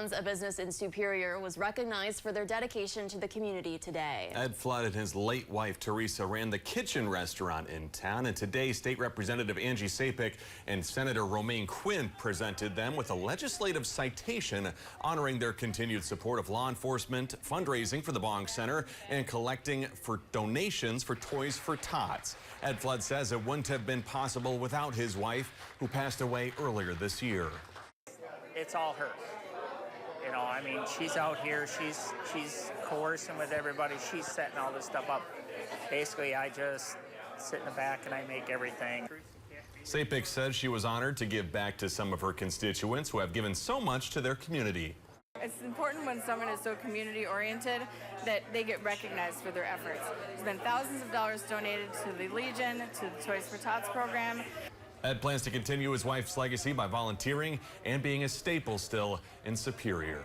A business in Superior was recognized for their dedication to the community today. Ed Flood and his late wife, Teresa, ran the Kitchen restaurant in town. And today, State Representative Angie Sapich and Senator Romaine Quinn presented them with a legislative citation honoring their continued support of law enforcement, fundraising for the Bong Center, and collecting for donations for Toys for Tots. Ed Flood says it wouldn't have been possible without his wife, who passed away earlier this year. It's all her. You know, I mean, she's out here, she's coercing with everybody, she's setting all this stuff up. Basically, I just sit in the back and I make everything. Sapich says she was honored to give back to some of her constituents who have given so much to their community. It's important when someone is so community-oriented that they get recognized for their efforts. There's been thousands of dollars donated to the Legion, to the Toys for Tots program. Ed plans to continue his wife's legacy by volunteering and being a staple still in Superior.